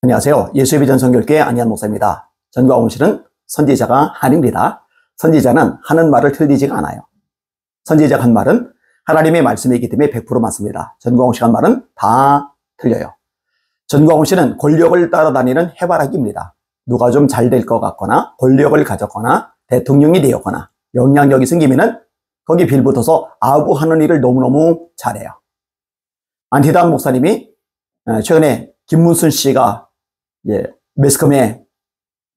안녕하세요. 예수의 비전 선교교회 안희한 목사입니다. 전과 온실은 선지자가 아닙니다. 선지자는 하는 말을 틀리지가 않아요. 선지자가 한 말은 하나님의 말씀이기 때문에 100% 맞습니다. 전과 온실가 한 말은 다 틀려요. 전과 온실은 권력을 따라다니는 해바라기입니다. 누가 좀 잘 될 것 같거나 권력을 가졌거나 대통령이 되었거나 영향력이 생기면은 거기에 빌붙어서 아부하는 일을 너무너무 잘해요. 안희단 목사님이 최근에 김문순 씨가 매스컴에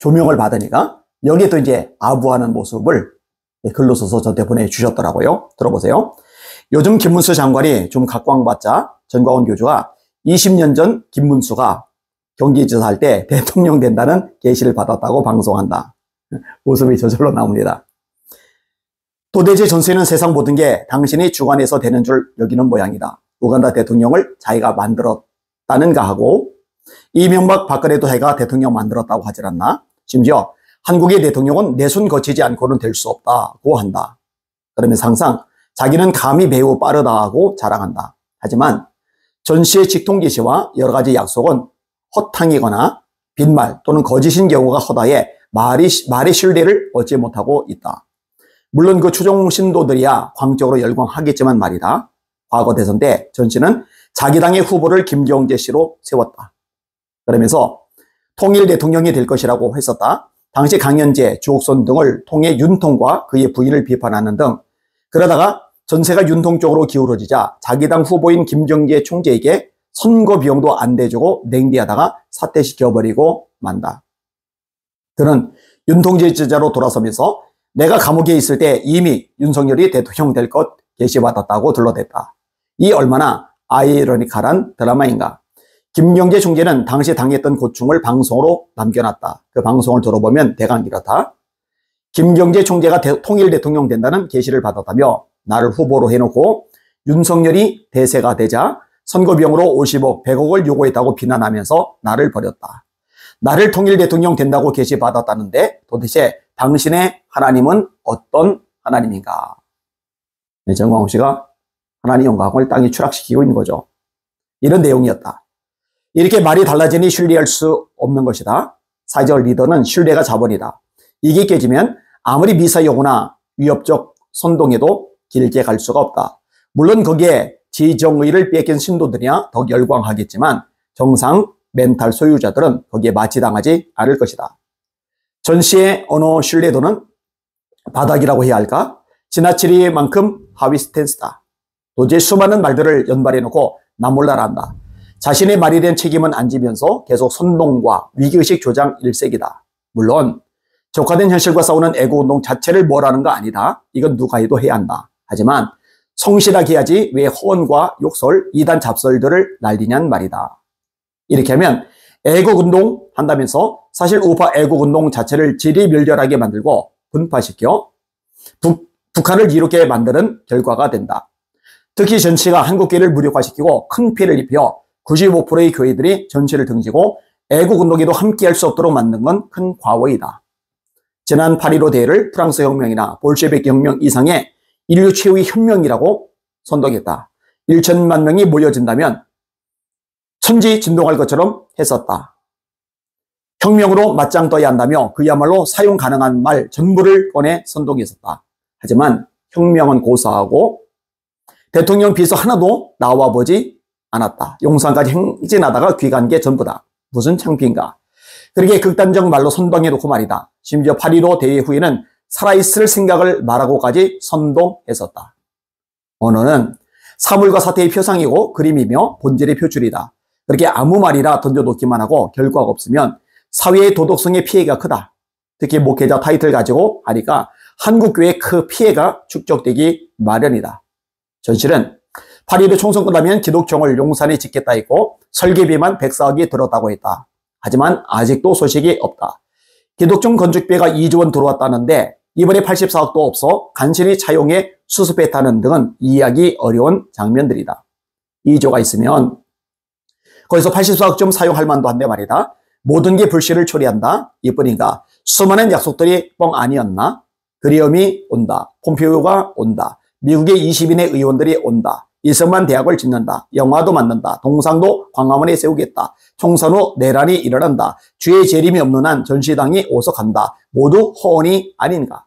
조명을 받으니까 여기에 또 이제 아부하는 모습을 글로 써서 저한테 보내주셨더라고요. 들어보세요. 요즘 김문수 장관이 좀 각광받자 전광훈 교주가 20년 전 김문수가 경기지사 할 때 대통령 된다는 계시를 받았다고 방송한다. 모습이 저절로 나옵니다. 도대체 전세는 세상 모든 게 당신이 주관해서 되는 줄 여기는 모양이다. 우간다 대통령을 자기가 만들었다는가 하고 이명박 박근혜도 해가 대통령 만들었다고 하질 않나? 심지어 한국의 대통령은 내 손 거치지 않고는 될 수 없다고 한다. 그러면서 항상 자기는 감이 매우 빠르다고 자랑한다. 하지만 전시의 직통 계시와 여러 가지 약속은 허탕이거나 빈말 또는 거짓인 경우가 허다해 말의 신뢰를 얻지 못하고 있다. 물론 그 추종 신도들이야 광적으로 열광하겠지만 말이다. 과거 대선 때 전씨는 자기 당의 후보를 김경재 씨로 세웠다. 그러면서 통일 대통령이 될 것이라고 했었다. 당시 강현재, 주옥선 등을 통해 윤통과 그의 부인을 비판하는 등 그러다가 전세가 윤통 쪽으로 기울어지자 자기 당 후보인 김경재 총재에게 선거 비용도 안 대주고 냉대하다가 사퇴시켜버리고 만다. 그는 윤통 지지자로 돌아서면서 내가 감옥에 있을 때 이미 윤석열이 대통령 될 것 계시받았다고 둘러댔다. 이 얼마나 아이러니컬한 드라마인가. 김경재 총재는 당시 당했던 고충을 방송으로 남겨놨다. 그 방송을 들어보면 대강 이렇다. 김경재 총재가 통일 대통령 된다는 계시를 받았다며 나를 후보로 해놓고 윤석열이 대세가 되자 선거비용으로 50억, 100억을 요구했다고 비난하면서 나를 버렸다. 나를 통일 대통령 된다고 계시받았다는데 도대체 당신의 하나님은 어떤 하나님인가? 정광훈 씨가 하나님 영광을 땅에 추락시키고 있는 거죠. 이런 내용이었다. 이렇게 말이 달라지니 신뢰할 수 없는 것이다. 사회적 리더는 신뢰가 자본이다. 이게 깨지면 아무리 미사여구나 위협적 선동에도 길게 갈 수가 없다. 물론 거기에 지정의를 뺏긴 신도들이야 더 열광하겠지만 정상 멘탈 소유자들은 거기에 마취당하지 않을 것이다. 전시의 언어 신뢰도는 바닥이라고 해야 할까? 지나치리만큼 하위 스탠스다. 도저히 수많은 말들을 연발해놓고 나 몰라라 한다. 자신의 말이 된 책임은 안 지면서 계속 선동과 위기의식 조장 일색이다. 물론 적화된 현실과 싸우는 애고운동 자체를 뭐라는 거 아니다. 이건 누가 해도 해야 한다. 하지만 성실하게 해야지 왜 허언과 욕설, 이단 잡설들을 날리냔 말이다. 이렇게 하면 애국운동 한다면서 사실 우파 애국운동 자체를 지리멸렬하게 만들고 분파시켜 북한을 이롭게 만드는 결과가 된다. 특히 전시가 한국교회를 무력화시키고 큰 피해를 입혀 95%의 교회들이 전시를 등지고 애국운동에도 함께할 수 없도록 만든 건 큰 과오이다. 지난 8.15 대회를 프랑스 혁명이나 볼셰비크 혁명 이상의 인류 최후의 혁명이라고 선동했다. 1천만 명이 모여진다면 천지 진동할 것처럼 했었다. 혁명으로 맞짱 떠야 한다며 그야말로 사용 가능한 말 전부를 꺼내 선동했었다. 하지만 혁명은 고사하고 대통령 비서 하나도 나와보지 않았다. 용산까지 행진하다가 귀간 게 전부다. 무슨 창피인가. 그렇게 극단적 말로 선동해놓고 말이다. 심지어 8.15 대회 후에는 살아있을 생각을 말하고까지 선동했었다. 언어는 사물과 사태의 표상이고 그림이며 본질의 표출이다. 그렇게 아무 말이나 던져놓기만 하고 결과가 없으면 사회의 도덕성의 피해가 크다. 특히 목회자 타이틀 가지고 하니까 한국교회의 그 피해가 축적되기 마련이다. 전실은 8.15 총선 끝나면 기독총을 용산에 짓겠다 했고 설계비만 104억이 들었다고 했다. 하지만 아직도 소식이 없다. 기독총 건축비가 2조 원 들어왔다는데 이번에 84억도 없어 간신히 차용해 수습했다는 등은 이해하기 어려운 장면들이다. 2조가 있으면 거기서 84억 좀 사용할 만도 한데 말이다. 모든 게 불씨를 초래한다. 이뿐인가. 수많은 약속들이 뻥 아니었나? 그리움이 온다. 폼페이오가 온다. 미국의 20인의 의원들이 온다. 이성만 대학을 짓는다. 영화도 만든다. 동상도 광화문에 세우겠다. 총선 후 내란이 일어난다. 주의 재림이 없는 한 전시당이 오석한다. 모두 허언이 아닌가.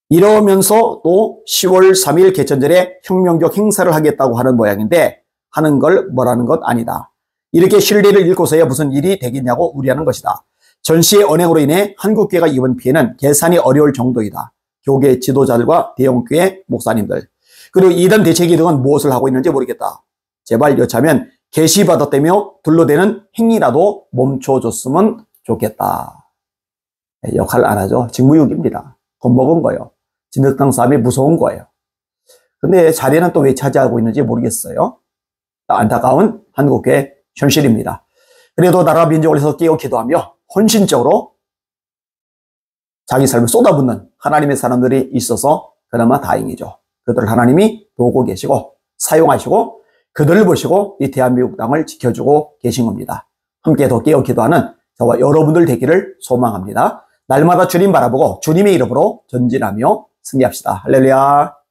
이러면서 또 10월 3일 개천절에 혁명적 행사를 하겠다고 하는 모양인데 하는 걸 뭐라는 것 아니다. 이렇게 실리를 읽고서야 무슨 일이 되겠냐고 우려하는 것이다. 전시의 언행으로 인해 한국교회가 입은 피해는 계산이 어려울 정도이다. 교계 지도자들과 대형교회 목사님들 그리고 이단 대책위 등은 무엇을 하고 있는지 모르겠다. 제발 여차하면 계시받았다며 둘러대는 행위라도 멈춰줬으면 좋겠다. 역할을 안 하죠. 직무유기입니다. 돈 먹은 거예요. 진흙탕 싸움이 무서운 거예요. 근데 자리는 또 왜 차지하고 있는지 모르겠어요. 안타까운 한국교회 현실입니다. 그래도 나라 민족을 위해서 깨어 기도하며 헌신적으로 자기 삶을 쏟아붓는 하나님의 사람들이 있어서 그나마 다행이죠. 그들을 하나님이 보고 계시고 사용하시고 그들을 보시고 이 대한민국 땅을 지켜주고 계신 겁니다. 함께 더 깨어 기도하는 저와 여러분들 되기를 소망합니다. 날마다 주님 바라보고 주님의 이름으로 전진하며 승리합시다. 할렐루야.